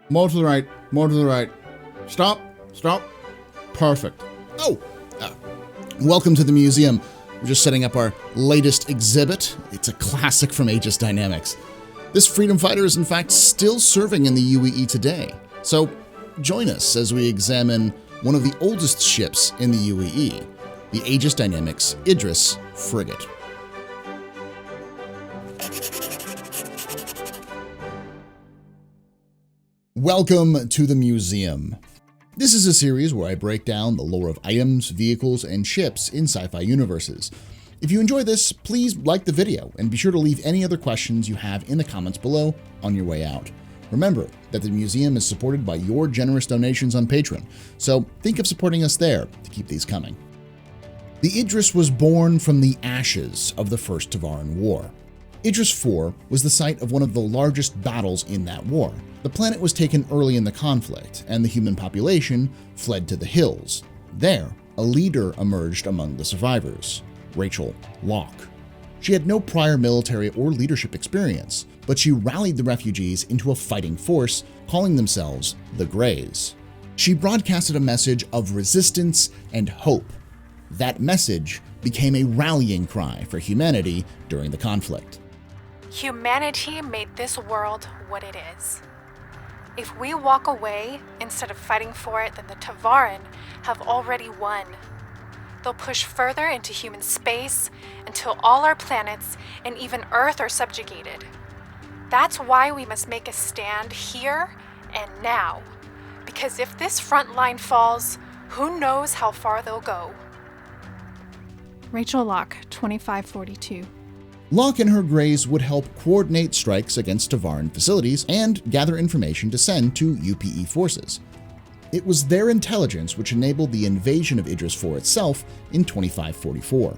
More to the right, more to the right. Stop, stop. Perfect. Oh, welcome to the museum. We're just setting up our latest exhibit. It's a classic from Aegis Dynamics. This freedom fighter is in fact still serving in the UEE today. So join us as we examine one of the oldest ships in the UEE, the Aegis Dynamics Idris Frigate. Welcome to the museum. This is a series where I break down the lore of items, vehicles, and ships in sci-fi universes. If you enjoy this, please like the video and be sure to leave any other questions you have in the comments below on your way out. Remember that the museum is supported by your generous donations on Patreon, so think of supporting us there to keep these coming. The Idris was born from the ashes of the First Tavarin War. Idris 4 was the site of one of the largest battles in that war. The planet was taken early in the conflict, and the human population fled to the hills. There, a leader emerged among the survivors, Rachel Locke. She had no prior military or leadership experience, but she rallied the refugees into a fighting force, calling themselves the Greys. She broadcasted a message of resistance and hope. That message became a rallying cry for humanity during the conflict. Humanity made this world what it is. If we walk away instead of fighting for it, then the Tavarin have already won. They'll push further into human space until all our planets and even Earth are subjugated. That's why we must make a stand here and now. Because if this front line falls, who knows how far they'll go. Rachel Locke, 2542. Locke and her Greys would help coordinate strikes against Tavarin facilities and gather information to send to UPE forces. It was their intelligence which enabled the invasion of Idris 4 itself in 2544,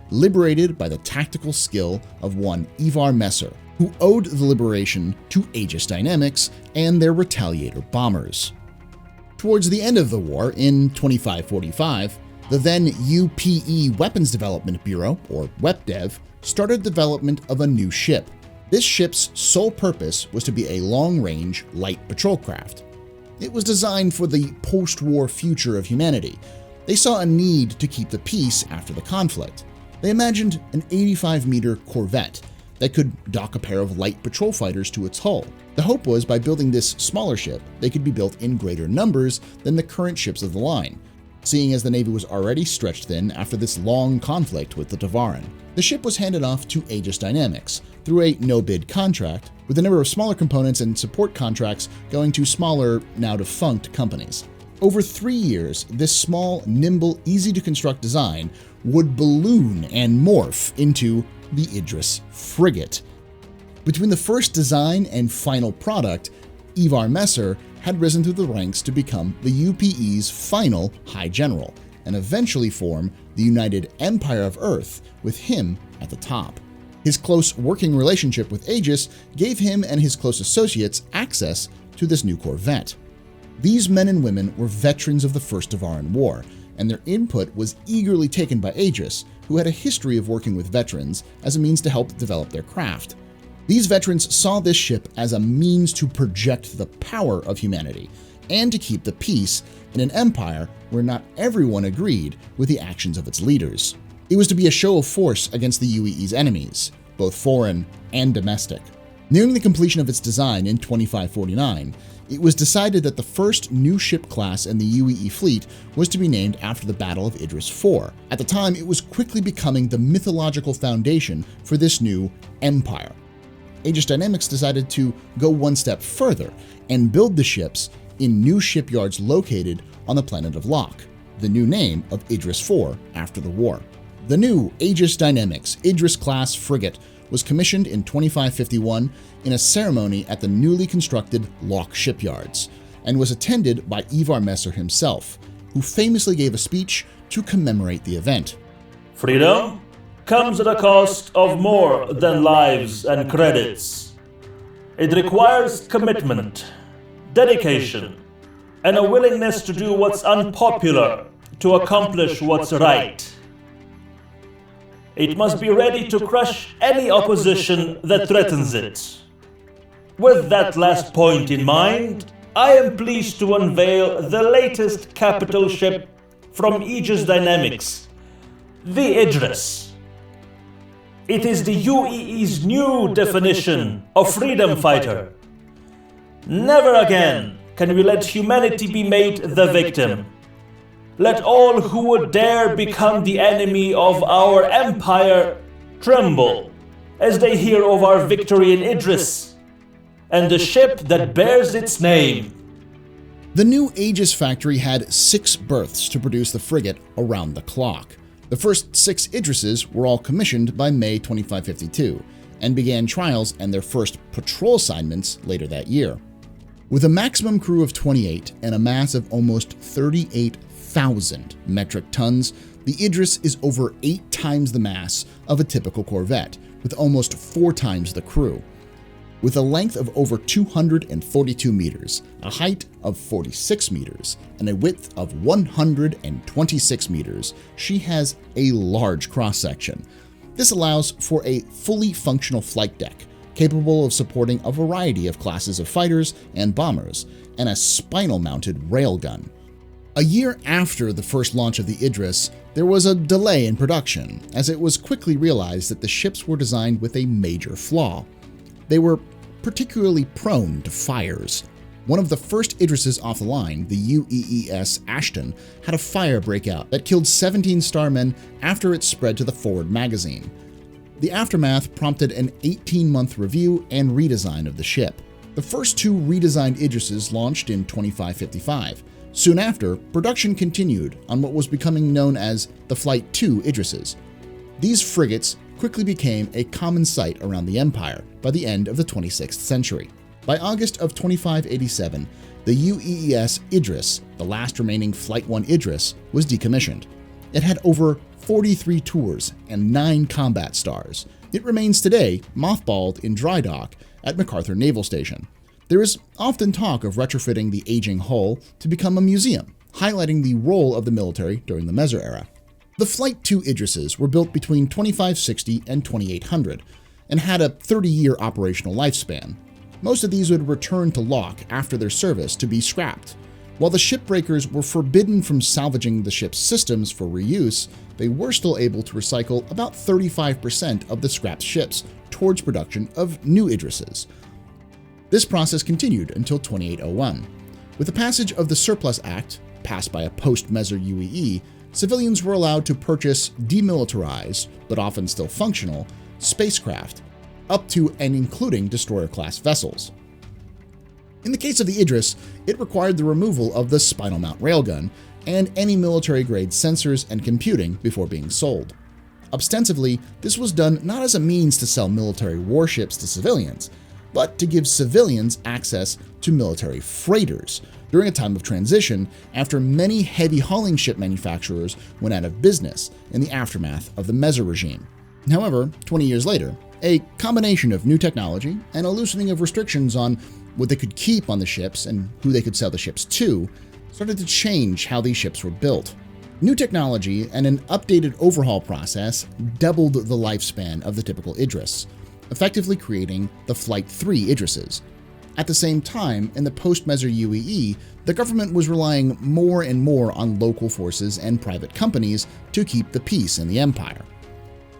liberated by the tactical skill of one Ivar Messer, who owed the liberation to Aegis Dynamics and their Retaliator bombers. Towards the end of the war, in 2545, the then UPE Weapons Development Bureau, or WEPDEV, started development of a new ship. This ship's sole purpose was to be a long-range light patrol craft. It was designed for the post-war future of humanity. They saw a need to keep the peace after the conflict. They imagined an 85-meter corvette that could dock a pair of light patrol fighters to its hull. The hope was by building this smaller ship, they could be built in greater numbers than the current ships of the line, seeing as the Navy was already stretched thin after this long conflict with the Tavarin. The ship was handed off to Aegis Dynamics through a no-bid contract, with a number of smaller components and support contracts going to smaller, now-defunct companies. Over 3 years, this small, nimble, easy-to-construct design would balloon and morph into the Idris Frigate. Between the first design and final product, Ivar Messer had risen through the ranks to become the UPE's final High General, and eventually form the United Empire of Earth, with him at the top. His close working relationship with Aegis gave him and his close associates access to this new corvette. These men and women were veterans of the First Tavarin War, and their input was eagerly taken by Aegis, who had a history of working with veterans as a means to help develop their craft. These veterans saw this ship as a means to project the power of humanity and to keep the peace in an empire where not everyone agreed with the actions of its leaders. It was to be a show of force against the UEE's enemies, both foreign and domestic. Nearing the completion of its design in 2549, it was decided that the first new ship class in the UEE fleet was to be named after the Battle of Idris 4. At the time, it was quickly becoming the mythological foundation for this new empire. Aegis Dynamics decided to go one step further and build the ships in new shipyards located on the planet of Locke, the new name of Idris 4 after the war. The new Aegis Dynamics Idris-class frigate was commissioned in 2551 in a ceremony at the newly constructed Locke shipyards, and was attended by Ivar Messer himself, who famously gave a speech to commemorate the event. Freedom comes at a cost of more than lives and credits. It requires commitment, dedication, and a willingness to do what's unpopular to accomplish what's right. It must be ready to crush any opposition that threatens it. With that last point in mind, I am pleased to unveil the latest capital ship from Aegis Dynamics, the Idris. It is the UEE's new definition of freedom fighter. Never again can we let humanity be made the victim. Let all who would dare become the enemy of our empire tremble as they hear of our victory in Idris and the ship that bears its name. The new Aegis factory had 6 berths to produce the frigate around the clock. The first 6 Idrises were all commissioned by May 2552 and began trials and their first patrol assignments later that year. With a maximum crew of 28 and a mass of almost 38,000 metric tons, the Idris is over 8 times the mass of a typical corvette, with almost 4 times the crew. With a length of over 242 meters, a height of 46 meters, and a width of 126 meters, she has a large cross-section. This allows for a fully functional flight deck, capable of supporting a variety of classes of fighters and bombers, and a spinal-mounted railgun. A year after the first launch of the Idris, there was a delay in production, as it was quickly realized that the ships were designed with a major flaw. They were particularly prone to fires. One of the first Idrises off the line, the UEES Ashton, had a fire break out that killed 17 starmen after it spread to the forward magazine. The aftermath prompted an 18-month review and redesign of the ship. The first 2 redesigned Idrises launched in 2555. Soon after, production continued on what was becoming known as the Flight II Idrises. These frigates quickly became a common sight around the Empire by the end of the 26th century. By August of 2587, the UEES Idris, the last remaining Flight I Idris, was decommissioned. It had over 43 tours and 9 combat stars. It remains today mothballed in dry dock at MacArthur Naval Station. There is often talk of retrofitting the aging hull to become a museum, highlighting the role of the military during the Meser era. The Flight II Idrises were built between 2560 and 2800 and had a 30-year operational lifespan. Most of these would return to lock after their service to be scrapped. While the shipbreakers were forbidden from salvaging the ship's systems for reuse, they were still able to recycle about 35% of the scrapped ships towards production of new Idrises. This process continued until 2801. With the passage of the Surplus Act, passed by a post-Meser UEE, civilians were allowed to purchase demilitarized, but often still functional, spacecraft, up to and including destroyer-class vessels. In the case of the Idris, it required the removal of the spinal mount railgun and any military-grade sensors and computing before being sold. Ostensibly, this was done not as a means to sell military warships to civilians, but to give civilians access to military freighters during a time of transition after many heavy hauling ship manufacturers went out of business in the aftermath of the Meser regime. However, 20 years later, a combination of new technology and a loosening of restrictions on what they could keep on the ships and who they could sell the ships to started to change how these ships were built. New technology and an updated overhaul process doubled the lifespan of the typical Idris, effectively creating the Flight III Idrises. At the same time, in the post-Meser UEE, the government was relying more and more on local forces and private companies to keep the peace in the Empire.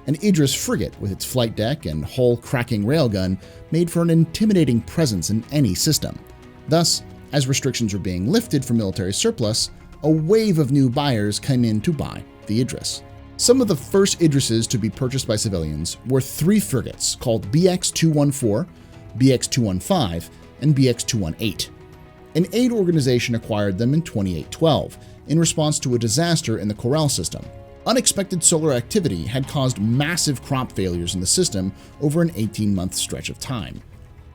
An Idris frigate with its flight deck and hull-cracking railgun made for an intimidating presence in any system. Thus, as restrictions were being lifted for military surplus, a wave of new buyers came in to buy the Idris. Some of the first Idrises to be purchased by civilians were 3 frigates called BX-214, BX-215, and BX-218. An aid organization acquired them in 2812 in response to a disaster in the Corral system. Unexpected solar activity had caused massive crop failures in the system over an 18-month stretch of time.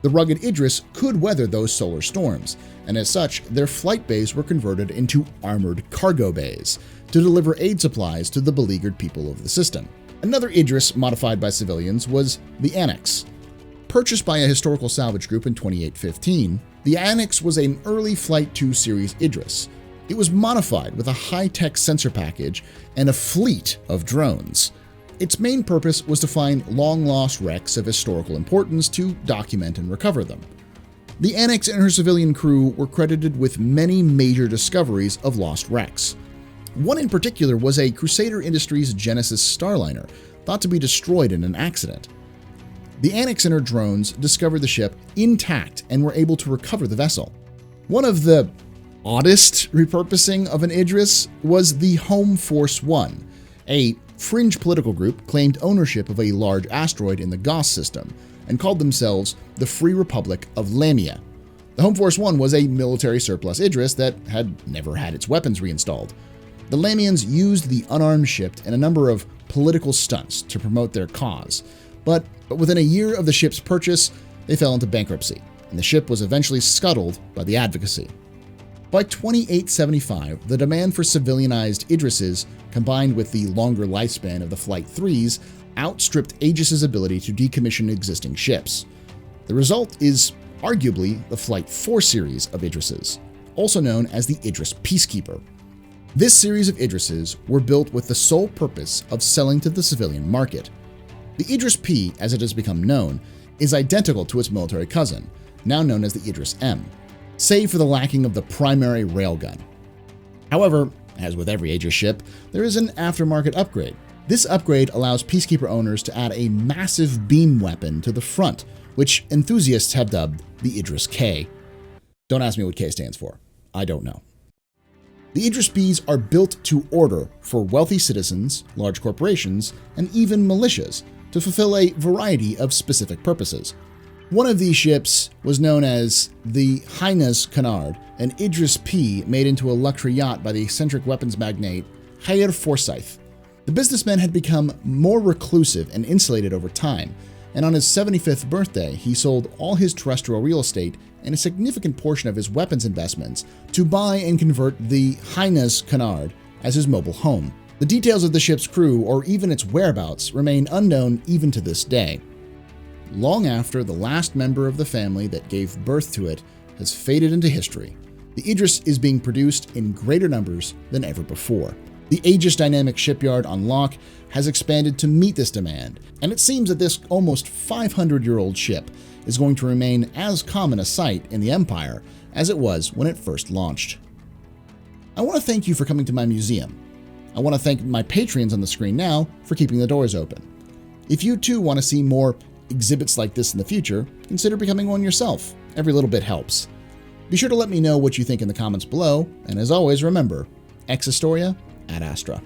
The rugged Idris could weather those solar storms, and as such, their flight bays were converted into armored cargo bays to deliver aid supplies to the beleaguered people of the system. Another Idris modified by civilians was the Annex. Purchased by a historical salvage group in 2815, the Annex was an early Flight II series Idris. It was modified with a high-tech sensor package and a fleet of drones. Its main purpose was to find long-lost wrecks of historical importance to document and recover them. The Annex and her civilian crew were credited with many major discoveries of lost wrecks. One in particular was a Crusader Industries Genesis Starliner, thought to be destroyed in an accident. The Annex and her drones discovered the ship intact and were able to recover the vessel. One of the oddest repurposing of an Idris was the Home Force One. A fringe political group claimed ownership of a large asteroid in the Gauss system and called themselves the Free Republic of Lamia. The Home Force One was a military surplus Idris that had never had its weapons reinstalled. The Lamians used the unarmed ship in a number of political stunts to promote their cause, but within a year of the ship's purchase, they fell into bankruptcy, and the ship was eventually scuttled by the advocacy. By 2875, the demand for civilianized Idrises, combined with the longer lifespan of the Flight 3s, outstripped Aegis's ability to decommission existing ships. The result is arguably the Flight 4 series of Idrises, also known as the Idris Peacekeeper. This series of Idrises were built with the sole purpose of selling to the civilian market. The Idris P, as it has become known, is identical to its military cousin, now known as the Idris M, save for the lacking of the primary railgun. However, as with every Aegis ship, there is an aftermarket upgrade. This upgrade allows Peacekeeper owners to add a massive beam weapon to the front, which enthusiasts have dubbed the Idris K. Don't ask me what K stands for. I don't know. The Idris Bs are built to order for wealthy citizens, large corporations, and even militias to fulfill a variety of specific purposes. One of these ships was known as the Hainas Canard, an Idris P made into a luxury yacht by the eccentric weapons magnate Hayr Forsyth. The businessman had become more reclusive and insulated over time, and on his 75th birthday, he sold all his terrestrial real estate and a significant portion of his weapons investments to buy and convert the Hainas Canard as his mobile home. The details of the ship's crew, or even its whereabouts, remain unknown even to this day. Long after the last member of the family that gave birth to it has faded into history, the Idris is being produced in greater numbers than ever before. The Aegis Dynamic shipyard on Locke has expanded to meet this demand, and it seems that this almost 500-year-old ship is going to remain as common a sight in the Empire as it was when it first launched. I want to thank you for coming to my museum. I want to thank my Patreons on the screen now for keeping the doors open. If you too want to see more exhibits like this in the future, consider becoming one yourself. Every little bit helps. Be sure to let me know what you think in the comments below, and as always, remember, Ex Historia ad Astra.